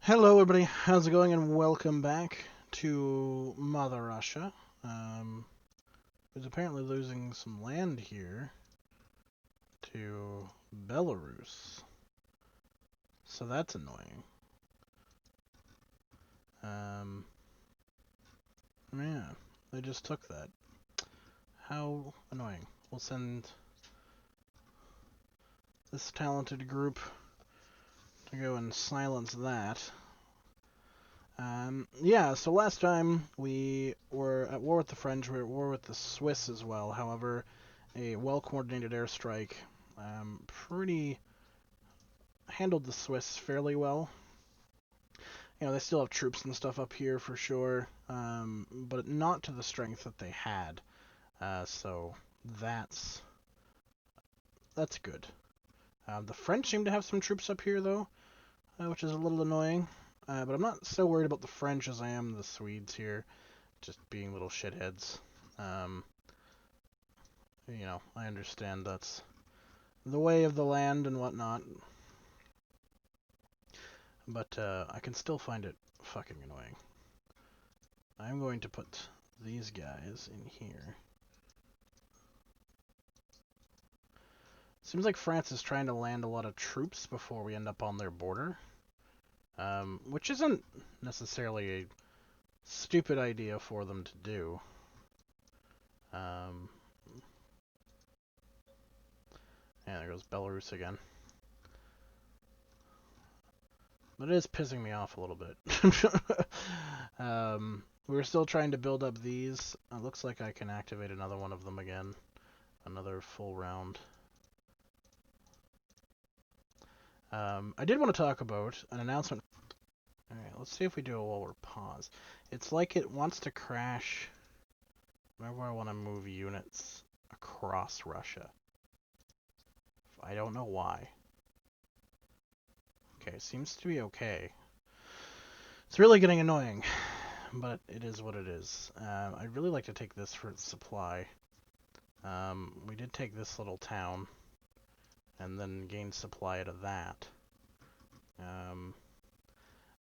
Hello, everybody. How's it going? And welcome back to Mother Russia. Um, who's apparently losing some land here to Belarus. So that's annoying. Um, yeah, they just took that. How annoying. We'll send this talented group to go and silence that. Yeah, so last time we were at war with the French, we were at war with the Swiss as well. However, a well-coordinated airstrike pretty handled the Swiss fairly well. You know, they still have troops and stuff up here for sure, but not to the strength that they had. So that's that's good. The French seem to have some troops up here though, which is a little annoying. But I'm not so worried about the French as I am the Swedes here, just being little shitheads. Um, I understand that's the way of the land and whatnot, but I can still find it fucking annoying. I'm going to put these guys in here. Seems like France is trying to land a lot of troops before we end up on their border, which isn't necessarily a stupid idea for them to do. Um, yeah, there goes Belarus again. But it is pissing me off a little bit. We're still trying to build up these. It looks like I can activate another one of them again. Another full round. I did want to talk about an announcement. Alright, let's see if we do it while we're paused. It's like it wants to crash whenever I want to move units across Russia. I don't know why. Okay, it seems to be okay. It's really getting annoying, but it is what it is. I'd really like to take this for its supply. We did take this little town and then gain supply out of that.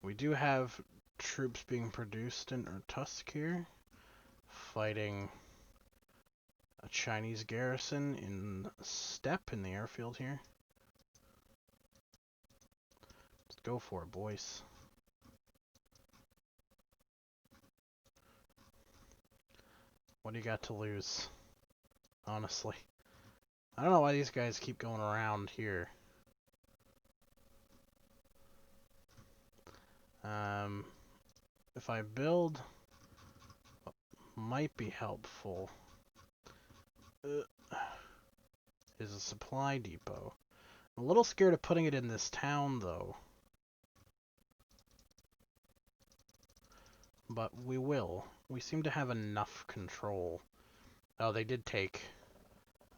We do have troops being produced in Irkutsk here, fighting a Chinese garrison in Steppe in the airfield here. Let's go for it, boys. What do you got to lose? Honestly. I don't know why these guys keep going around here. If I build, might be helpful, is a supply depot. I'm a little scared of putting it in this town, though. But we will. We seem to have enough control. Oh, they did take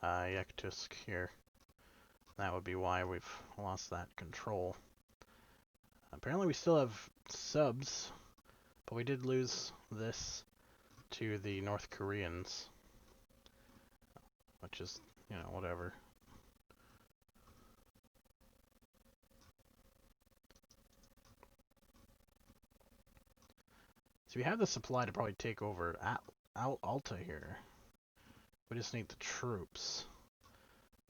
Yakutsk here. That would be why we've lost that control. Apparently we still have subs, but we did lose this to the North Koreans, which is, whatever. So we have the supply to probably take over Alta here. We just need the troops.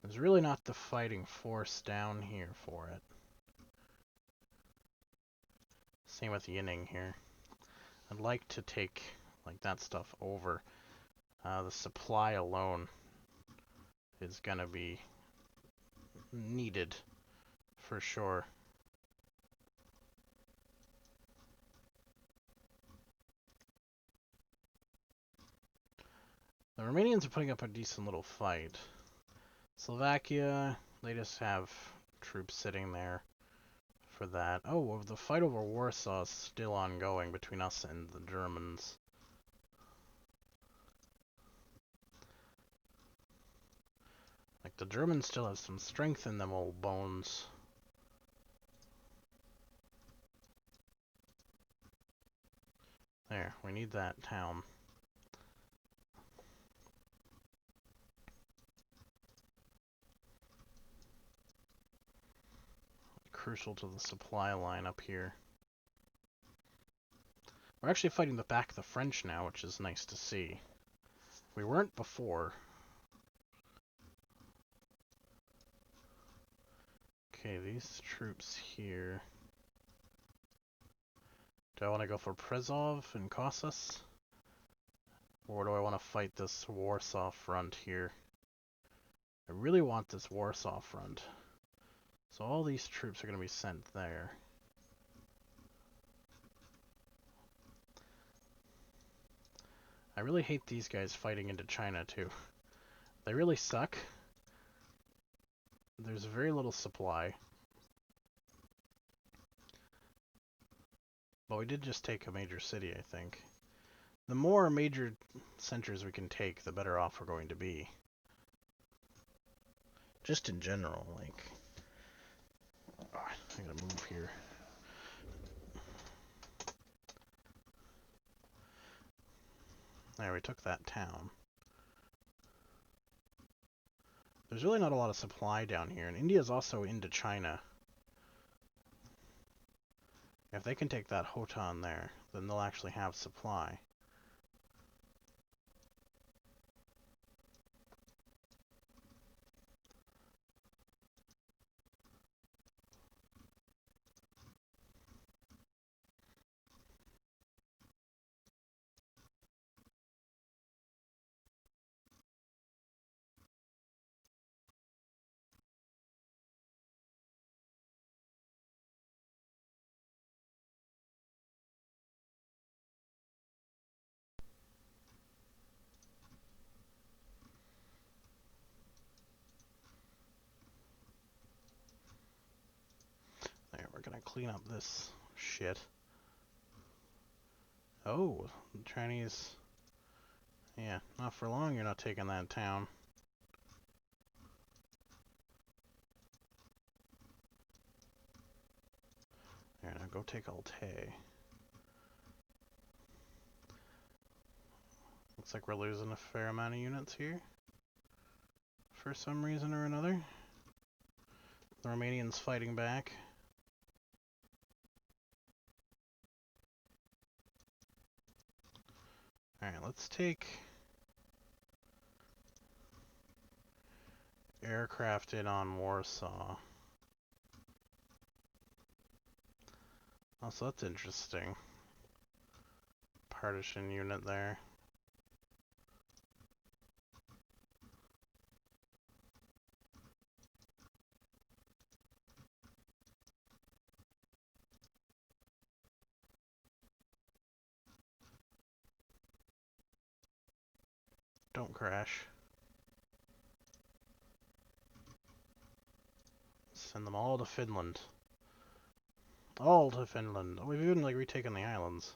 There's really not the fighting force down here for it. Same with Yinning here. I'd like to take like that stuff over. The supply alone is gonna be needed for sure. The Romanians are putting up a decent little fight. Slovakia, they just have troops sitting there for that. Oh, well, the fight over Warsaw is still ongoing between us and the Germans. Like, the Germans still have some strength in them old bones. There, we need that town. Crucial to the supply line up here. We're actually fighting the French now, which is nice to see. We weren't before. Okay, these troops here. Do I want to go for Prezov and Kossuth? Or do I want to fight this Warsaw front here? I really want this Warsaw front. So all these troops are going to be sent there. I really hate these guys fighting into China too. They really suck. There's very little supply. But we did just take a major city, I think. The more major centers we can take, the better off we're going to be. Just in general, like... Oh, I gotta move here. There, we took that town. There's really not a lot of supply down here, and India's also into China. If they can take that Hotan there, then they'll actually have supply. There, we're gonna clean up this shit. Oh, the Chinese... Yeah, not for long you're not taking that town. There, now go take Altai. Looks like we're losing a fair amount of units here. For some reason or another. The Romanians fighting back. Alright, let's take... aircraft in on Warsaw. Oh, so that's interesting. Partition unit there. Don't crash. Send them all to Finland. All to Finland. Oh, we've even like retaken the islands.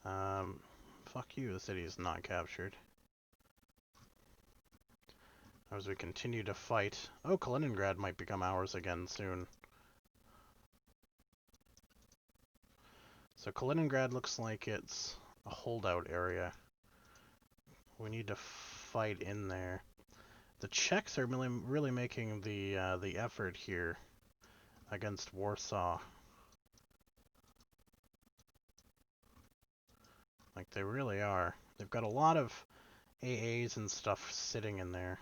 Fuck you, the city is not captured. As we continue to fight. Oh, Kaliningrad might become ours again soon. So Kaliningrad looks like it's a holdout area. We need to fight in there. The Czechs are really making the effort here against Warsaw. Like, they really are. They've got a lot of AAs and stuff sitting in there.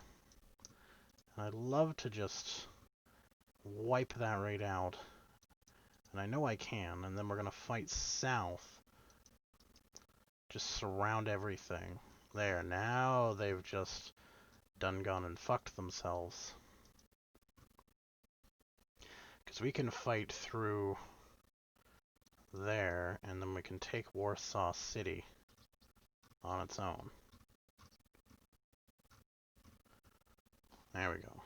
And I'd love to just wipe that right out. And I know I can. And then we're going to fight south. Just surround everything. There, now they've just done gone and fucked themselves. Because we can fight through there, and then we can take Warsaw City on its own. There we go.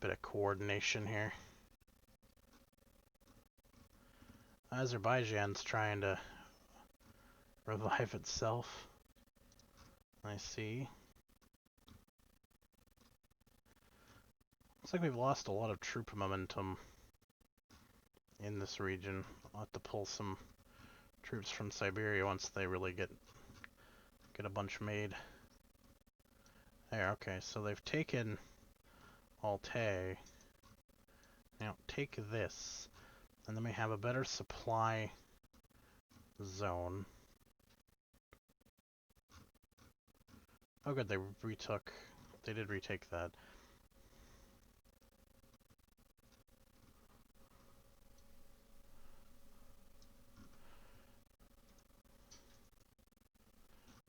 Bit of coordination here. Azerbaijan's trying to revive itself. I see. Looks like we've lost a lot of troop momentum in this region. I'll have to pull some troops from Siberia once they really get a bunch made. There, okay, so they've taken Altai. Now, take this. And then we have a better supply zone. Oh good, they did retake that.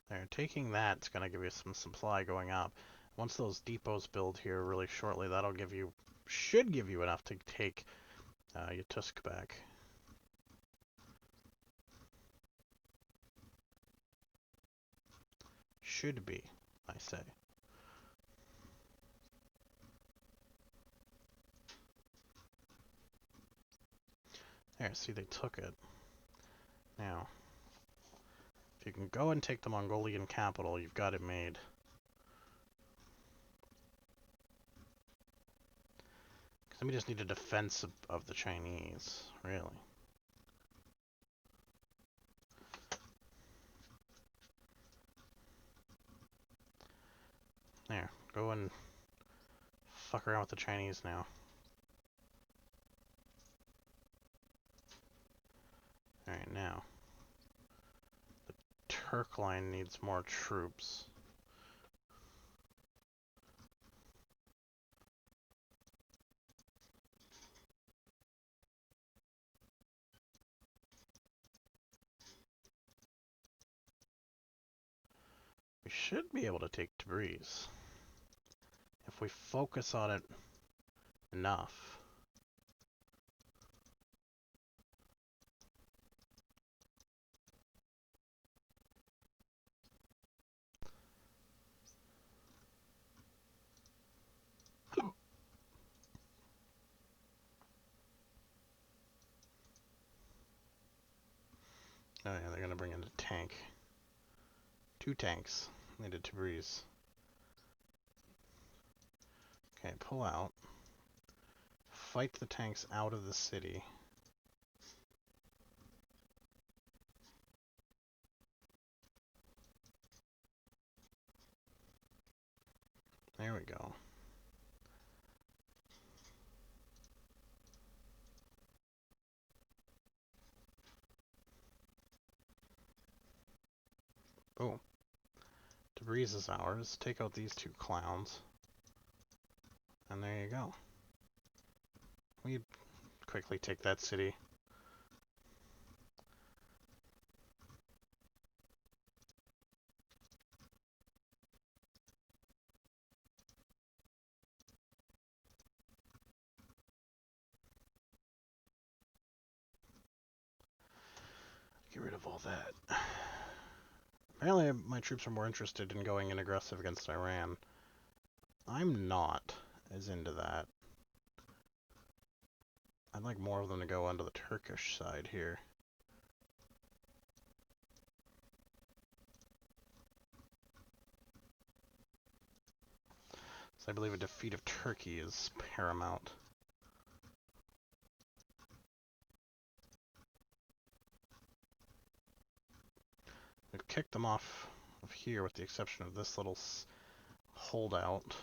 There, taking that's going to give you some supply going up. Once those depots build here really shortly, that'll should give you enough to take Yatusk back. Should be, I say. There, see, they took it. Now, if you can go and take the Mongolian capital, you've got it made. Because we just need a defense of the Chinese, really. There, go and fuck around with the Chinese now. Alright, now. The Turk line needs more troops. We should be able to take Tabriz. If we focus on it enough. Oh yeah, they're gonna bring in a tank. 2 tanks. Needed Tabriz. Okay, pull out. Fight the tanks out of the city. There we go. Boom. Tabriz is ours. Take out these 2 clowns. And there you go. We quickly take that city. Get rid of all that. Apparently my troops are more interested in going in aggressive against Iran. I'm not as into that. I'd like more of them to go onto the Turkish side here. So I believe a defeat of Turkey is paramount. We've kicked them off of here with the exception of this little holdout.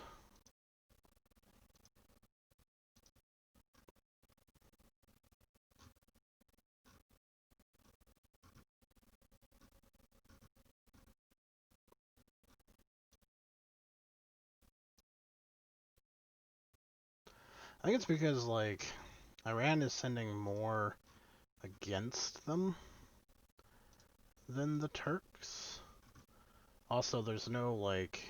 I think it's because, like, Iran is sending more against them than the Turks. Also, there's no, like,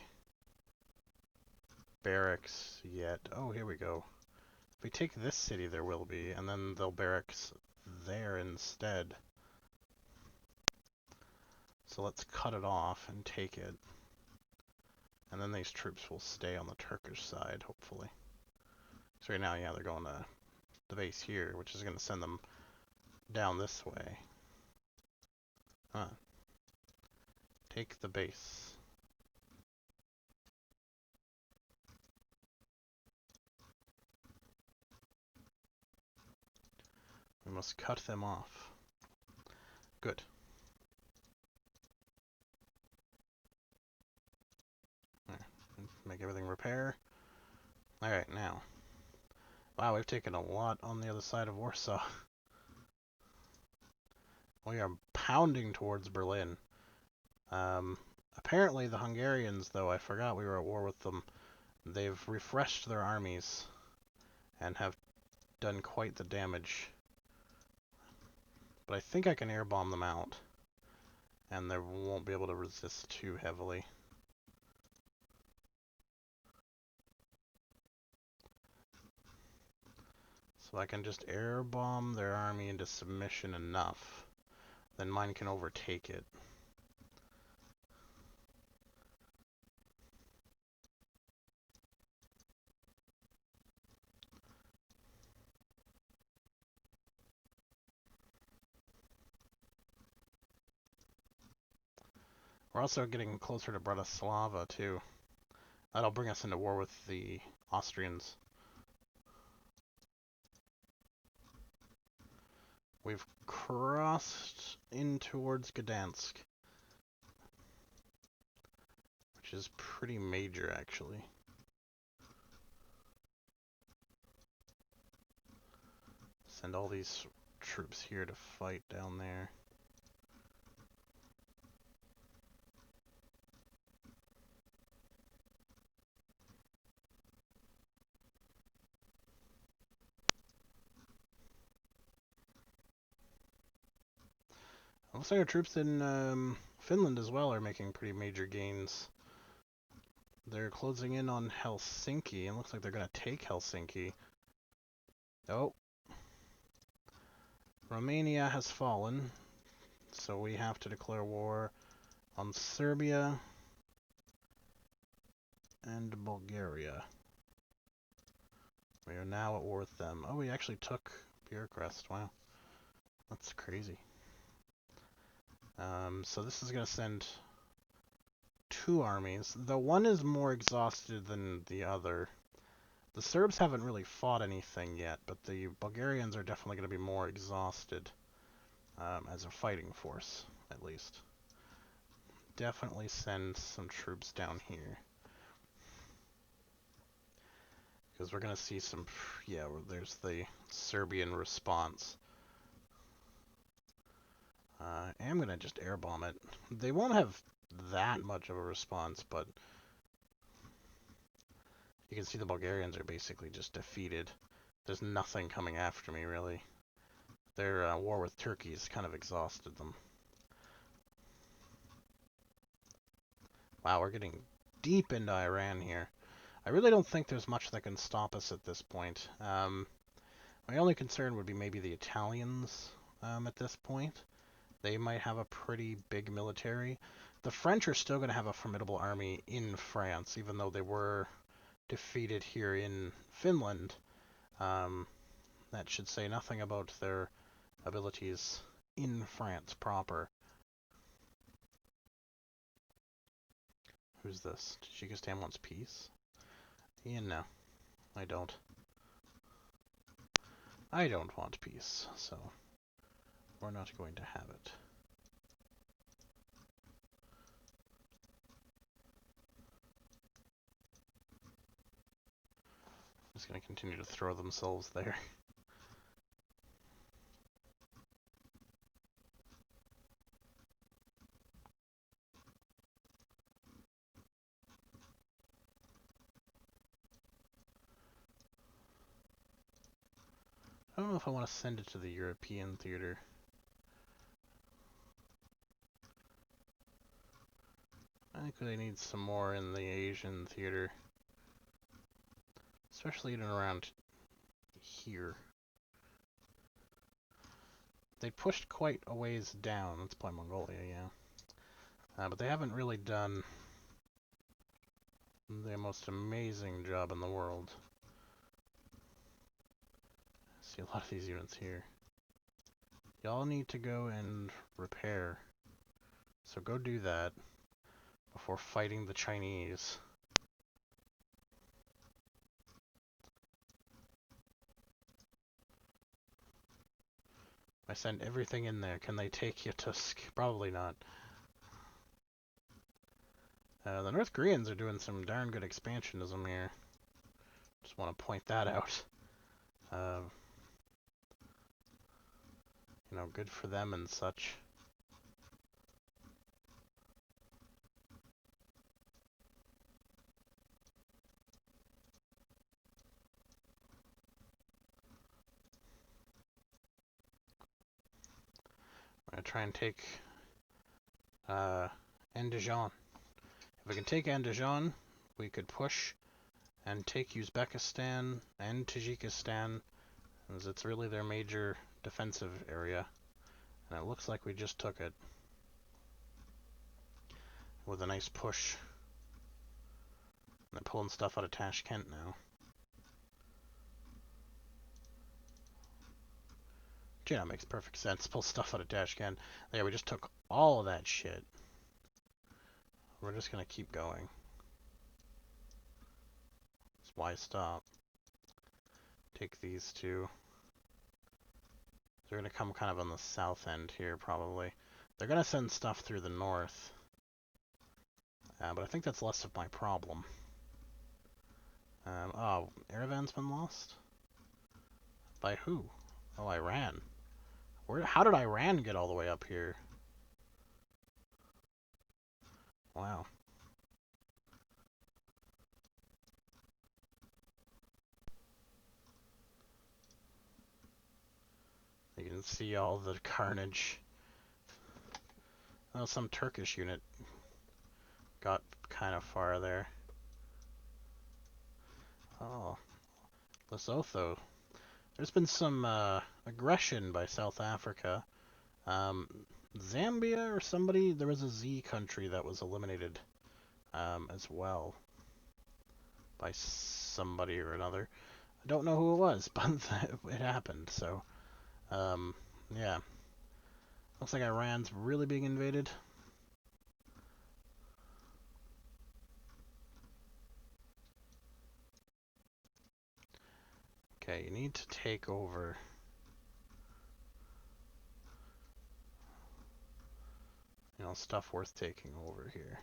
barracks yet. Oh, here we go. If we take this city, there will be, and then they'll barracks there instead. So let's cut it off and take it. And then these troops will stay on the Turkish side, hopefully. So right now, yeah, they're going to the base here, which is going to send them down this way. Huh. Take the base. We must cut them off. Good. There. Make everything repair. Alright, now. Wow, we've taken a lot on the other side of Warsaw. We are pounding towards Berlin. Apparently the Hungarians, though, I forgot we were at war with them, they've refreshed their armies and have done quite the damage. But I think I can air bomb them out, and they won't be able to resist too heavily. So I can just air bomb their army into submission enough, then mine can overtake it. We're also getting closer to Bratislava, too. That'll bring us into war with the Austrians. We've crossed in towards Gdansk, which is pretty major, actually. Send all these troops here to fight down there. Looks like our troops in Finland as well are making pretty major gains. They're closing in on Helsinki, and looks like they're going to take Helsinki. Oh. Romania has fallen, so we have to declare war on Serbia and Bulgaria. We are now at war with them. Oh, we actually took Bucharest. Wow. That's crazy. So this is going to send 2 armies. The one is more exhausted than the other. The Serbs haven't really fought anything yet, but the Bulgarians are definitely going to be more exhausted as a fighting force, at least. Definitely send some troops down here. Because we're going to see some... Yeah, there's the Serbian response. I'm going to just air bomb it. They won't have that much of a response, but you can see the Bulgarians are basically just defeated. There's nothing coming after me, really. Their war with Turkey has kind of exhausted them. Wow, we're getting deep into Iran here. I really don't think there's much that can stop us at this point. My only concern would be maybe the Italians at this point. They might have a pretty big military. The French are still going to have a formidable army in France, even though they were defeated here in Finland. That should say nothing about their abilities in France proper. Who's this? Tajikistan wants peace? Yeah, no. I don't. I don't want peace, so we're not going to have it. Just going to continue to throw themselves there. I don't know if I want to send it to the European theater. I think they need some more in the Asian theater. Especially in and around here. They pushed quite a ways down. Let's play Mongolia, yeah. But they haven't really done the most amazing job in the world. See a lot of these units here. Y'all need to go and repair. So go do that before fighting the Chinese. I send everything in there. Can they take Yakutsk? Probably not. The North Koreans are doing some darn good expansionism here. Just want to point that out. you know, good for them and such. I'm gonna try and take Andijan. If we can take Andijan, we could push and take Uzbekistan and Tajikistan, as it's really their major defensive area. And it looks like we just took it with a nice push. And they're pulling stuff out of Tashkent now. Gee, that makes perfect sense. Pull stuff out of Tashkent. Yeah, we just took all of that shit. We're just gonna keep going. That's why stop. Take these two. They're gonna come kind of on the south end here, probably. They're gonna send stuff through the north. But I think that's less of my problem. Oh, Erivan's been lost? By who? Oh, Iran. How did Iran get all the way up here? Wow. You can see all the carnage. Oh, some Turkish unit got kind of far there. Oh, Lesotho. There's been some aggression by South Africa. Zambia or somebody, there was a Z country that was eliminated as well by somebody or another. I don't know who it was, but it happened, so yeah. Looks like Iran's really being invaded. Okay, you need to take over. You know, stuff worth taking over here.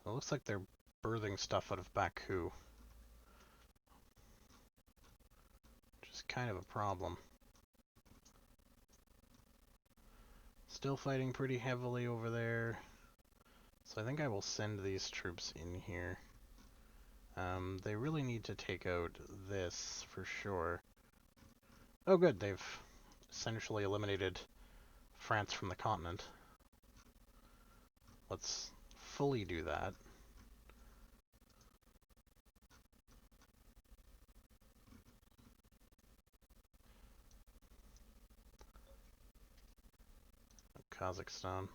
It looks like they're birthing stuff out of Baku. Which is kind of a problem. Still fighting pretty heavily over there. So I think I will send these troops in here. They really need to take out this for sure. Oh good, they've essentially eliminated France from the continent. Let's fully do that. Kazakhstan.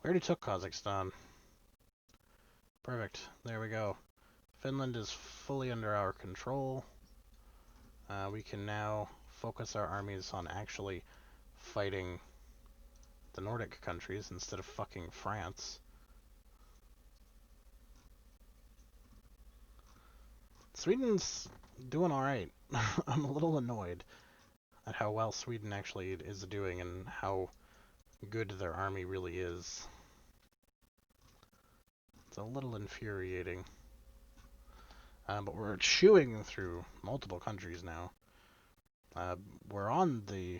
We already took Kazakhstan. Perfect. There we go. Finland is fully under our control. We can now focus our armies on actually fighting the Nordic countries instead of fucking France. Sweden's doing alright. I'm a little annoyed at how well Sweden actually is doing and how good their army really is. It's a little infuriating. But we're chewing through multiple countries now. We're on the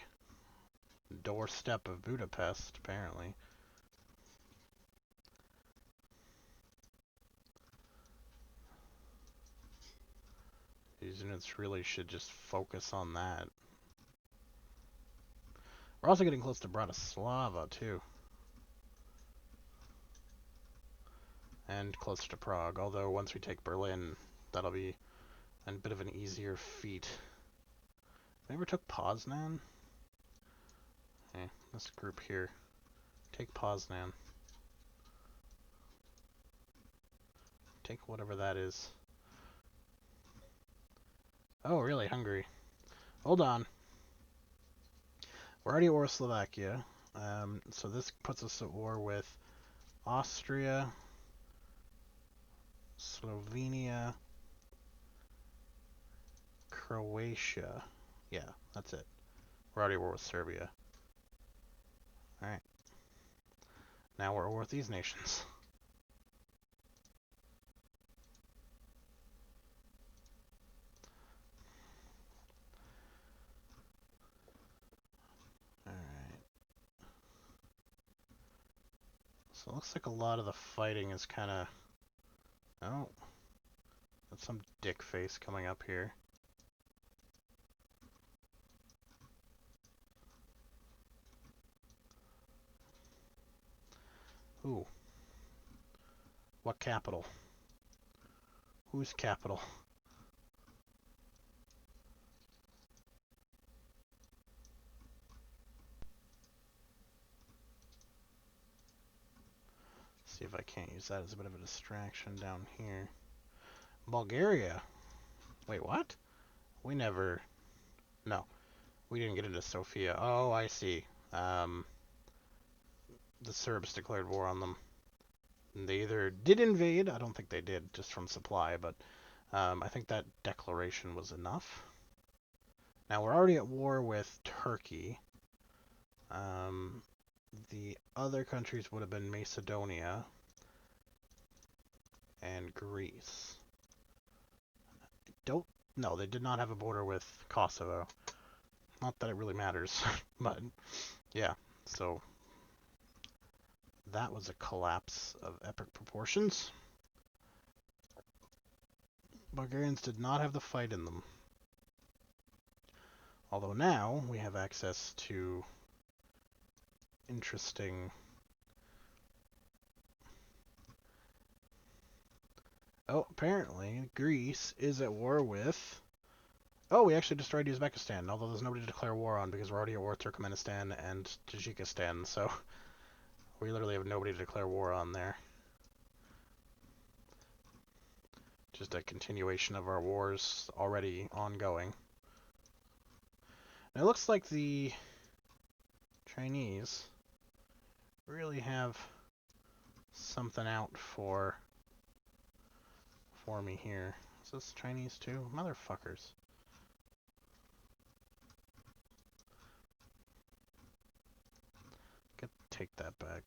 doorstep of Budapest, apparently. These units really should just focus on that. We're also getting close to Bratislava, too. And close to Prague, although once we take Berlin, that'll be a bit of an easier feat. We ever took Poznan? Okay, this group here. Take Poznan. Take whatever that is. Oh, really? Hungary. Hold on. We're already at war with Slovakia. So this puts us at war with Austria, Slovenia, Croatia. Yeah, that's it. We're already at war with Serbia. Alright. Now we're at war with these nations. Alright. So it looks like a lot of the fighting is kind of... Oh. That's some dick face coming up here. Ooh. What capital? Whose capital? See if I can't use that as a bit of a distraction down here. Bulgaria. Wait, what? We never... No. We didn't get into Sofia. Oh, I see. The Serbs declared war on them. They either did invade, I don't think they did, just from supply, but I think that declaration was enough. Now, we're already at war with Turkey. The other countries would have been Macedonia and Greece. No, they did not have a border with Kosovo. Not that it really matters, but yeah, so that was a collapse of epic proportions. Bulgarians did not have the fight in them. Although now we have access to interesting... Oh, apparently Greece is at war with... Oh, we actually destroyed Uzbekistan, although there's nobody to declare war on because we're already at war with Turkmenistan and Tajikistan, so we literally have nobody to declare war on there. Just a continuation of our wars already ongoing. And it looks like the Chinese really have something out for me here. Is this Chinese too? Motherfuckers. Take that back.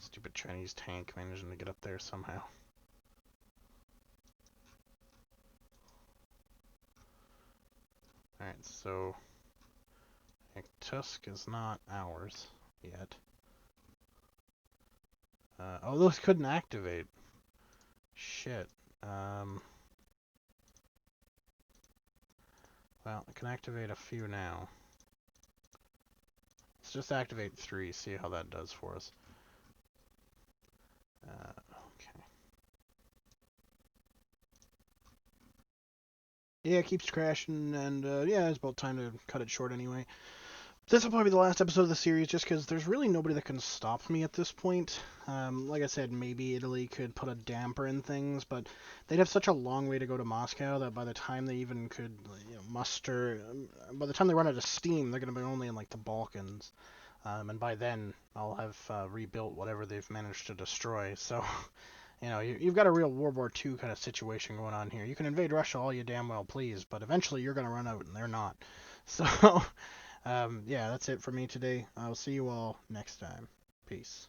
Stupid Chinese tank managing to get up there somehow. Alright, so Tusk is not ours yet. Oh, those couldn't activate. Shit. Well, I can activate a few now. Let's just activate 3, see how that does for us. Okay. Yeah, it keeps crashing, and yeah, it's about time to cut it short anyway. This will probably be the last episode of the series, just because there's really nobody that can stop me at this point. Like I said, maybe Italy could put a damper in things, but they'd have such a long way to go to Moscow that by the time they even could muster, by the time they run out of steam, they're going to be only in like the Balkans. And by then, I'll have rebuilt whatever they've managed to destroy. So, you've got a real World War II kind of situation going on here. You can invade Russia all you damn well please, but eventually you're going to run out, and they're not. So, yeah, that's it for me today. I'll see you all next time. Peace.